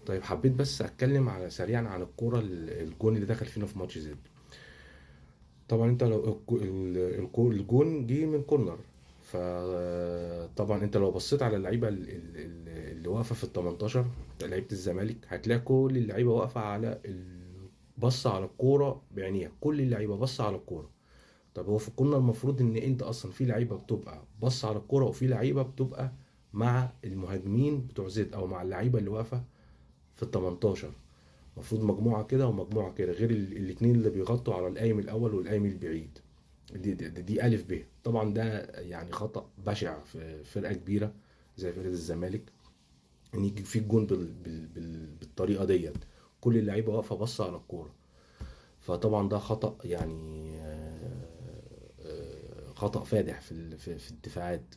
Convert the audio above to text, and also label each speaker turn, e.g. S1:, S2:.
S1: طيب حبيت بس اتكلم على سريعا عن الكوره الجون اللي دخل فينا في ماتش زد. طبعا انت لو الجون جه من كورنر، فطبعا انت لو بصيت على اللعيبه اللي واقفه في ال 18، لعيبه الزمالك، هتلاقي كل اللعيبه واقفه على بص على الكوره بعينيها، كل اللعيبه بص على الكوره. طب هو في الكورنر المفروض ان انت اصلا في لعيبه بتبقى بص على الكوره، وفي لعيبه بتبقى مع المهاجمين بتوع زد او مع اللعيبه اللي واقفه في ال 18. المفروض مجموعه كده ومجموعه كده، غير الاتنين اللي بيغطوا على القايم الاول والقايم البعيد. دي الف ب. طبعا ده يعني خطأ بشع في فرقه كبيره زي فرقه الزمالك، ان يجي في الجون بالطريقه ديت، كل اللعيبه واقفه بص على الكوره. فطبعا ده خطأ يعني خطأ فادح في الدفاعات.